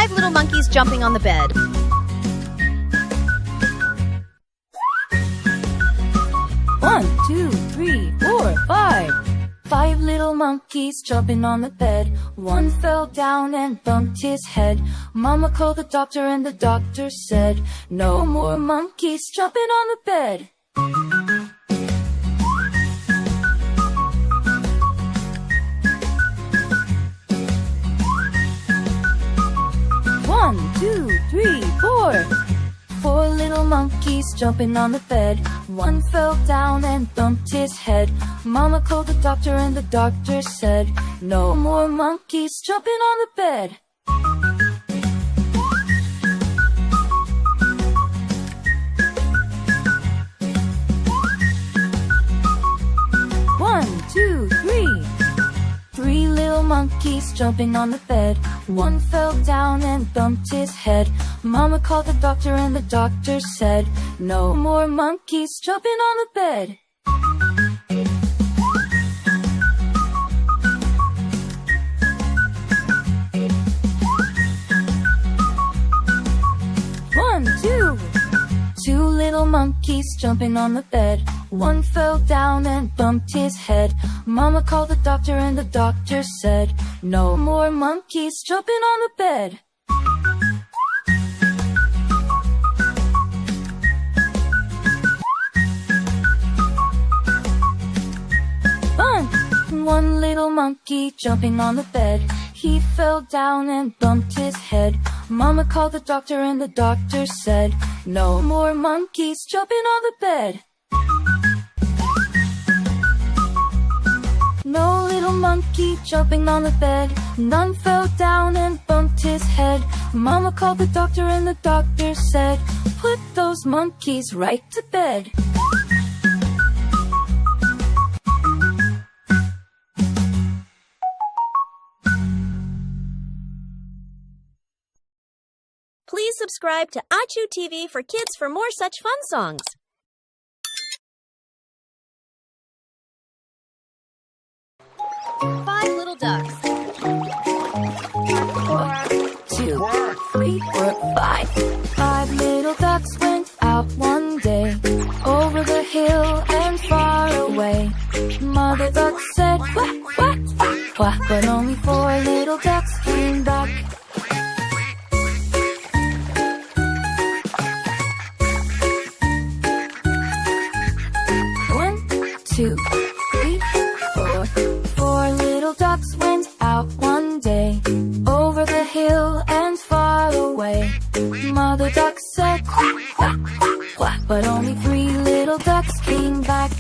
5 little monkeys jumping on the bed. 1, 2, 3, 4, 5. 5 little monkeys jumping on the bed. One fell down and bumped his head. Mama called the doctor and the doctor said, no more monkeys jumping on the bed. One, two, three, four. 4 little monkeys jumping on the bed. One fell down and bumped his head. Mama called the doctor and the doctor said, no more monkeys jumping on the bed. One, two, three. 3 little monkeys jumping on the bed. One fell down and bumped his head. Mama called the doctor and the doctor said, no more monkeys jumping on the bed. One, two. 2 little monkeys jumping on the bed. One fell down and bumped his head. Mama called the doctor and the doctor said, no more monkeys jumping on the bed. One little monkey jumping on the bed. He fell down and bumped his head. Mama called the doctor and the doctor said, no more monkeys jumping on the bed. No little monkey jumping on the bed. None fell down and bumped his head. Mama called the doctor and the doctor said, put those monkeys right to bed. Please subscribe to AchuTV4Kids for more such fun songs. Five little ducks. 2, 3, 4, 5. 5 little ducks went out one day, over the hill and far away. Mother duck said, quack, quack, quack, but only 4 little ducks came back. 2, 3, 4. 4 little ducks went out one day, over the hill and far away. Mother duck said, quack, quack, quack, quack, but only 3 little ducks came back.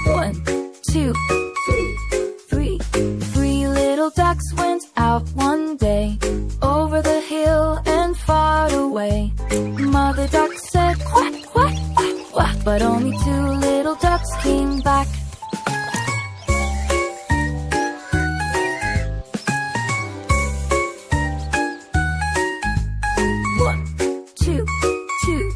1, 2, 3. 3 little ducks went out one day, over the hill and far away. Mother duck said, quack, quack, quack, quack, but only 2 little ducks came back. 1, 2, 2.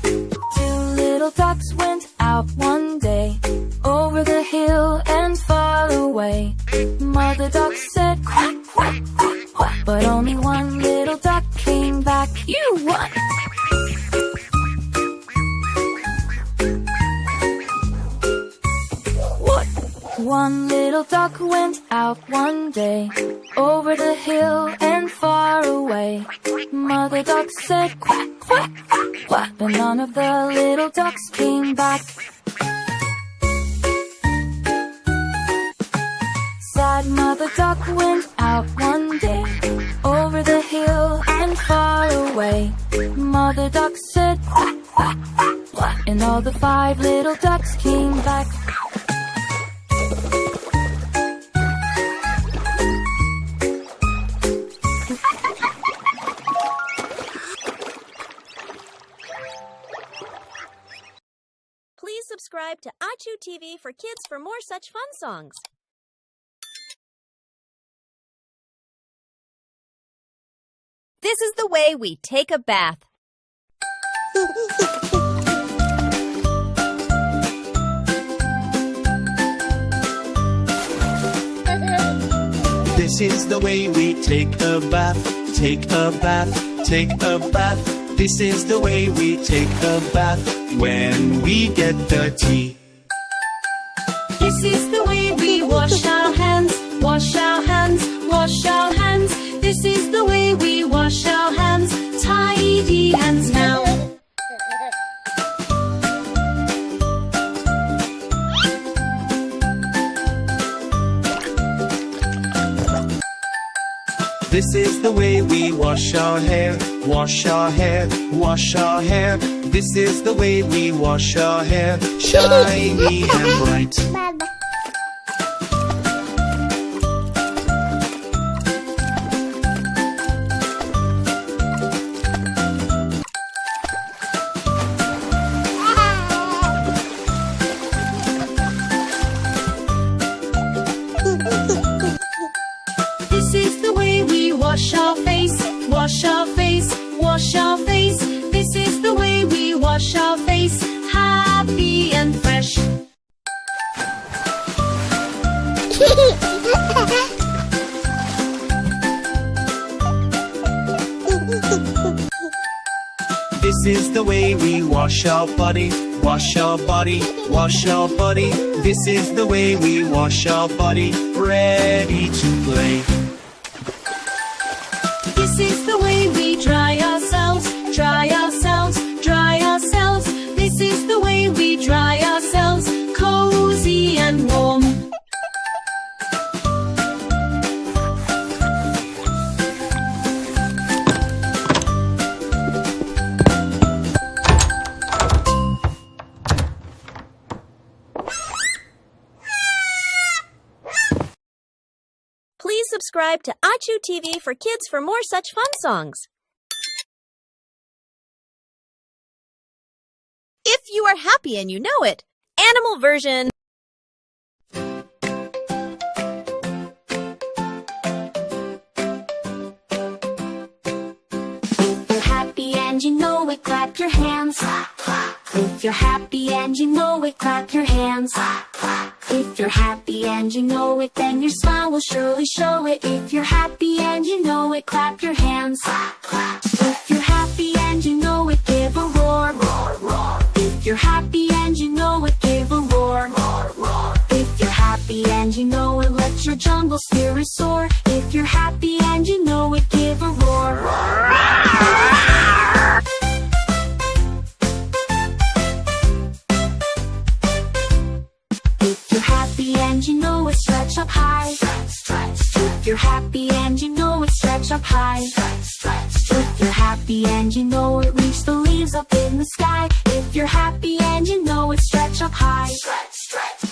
2 little ducks went out one day, over the hill and far away. Mother duck said, quack, quack, quack, quack, but only 1 little duck came back. You won! What? 1 little duck went out one day, over the hill and far away. Mother duck said, quack, quack, quack, quack, but none of the little ducks came back. Sad mother duck went out one day, over the hill and far away. Mother duck said, quack, quack, quack, quack, and all the 5 little ducks came back. Please subscribe to AchuTV4Kids for more such fun songs. This is the way we take a bath. This is the way we take a bath, take a bath, take a bath. This is the way we take a bath when we get dirty. This is the way we wash our hands, wash our hands, wash our hands. This is the way we wash our hands, tidy hands now. This is the way we wash our hair, wash our hair, wash our hair. This is the way we wash our hair, shiny and bright. This is the way we wash our face, wash our face, wash our face. This is the way we wash our face, happy and fresh. This is the way we wash our body, wash our body, wash our body. This is the way we wash our body, ready to play. This is the way we dry ourselves, dry ourselves, dry ourselves. This is the way we dry ourselves, cozy and warm. Please subscribe to AchuTV4Kids for more such fun songs. If you are happy and you know it, animal version. If you're happy and you know it, clap your hands. If you're happy and you know it, clap your hands. If you're happy and you know it, then your smile will surely show it. If you're happy and you know it, clap your hands. If you're happy and you know it, give a roar. If you're happy and you know it, give a roar. If you're happy and you know it, let your jungle spirit soar. If you're happy and you know it, give a roar. If you're happy and you know it, stretch up high. If you're happy and you know it, stretch up high. If you're happy and you know it, reach the leaves up in the sky. If you're happy and you know it, stretch up high.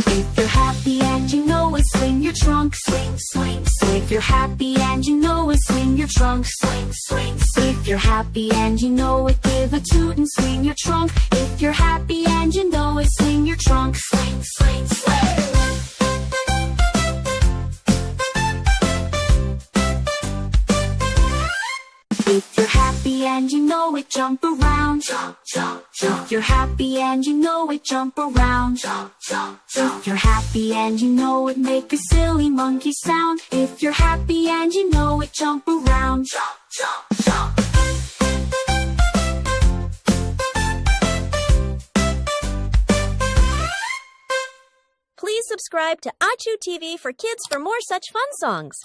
If you're happy and you know it, swing your trunk, swing, swing, swing. If you're happy and you know it, swing your trunk, swing, swing, swing. If you're happy and you know it, give a toot and swing your trunk. If you're happy and you know it, swing your trunk, swing, swing, swing. If you're happy and you know it, jump around, jump, jump, jump. If you're happy and you know it, jump around, jump, jump, jump. If you're happy and you know it, make a silly monkey sound. If you're happy and you know it, jump around, jump, jump, jump. Please subscribe to AchuTV4Kids for more such fun songs.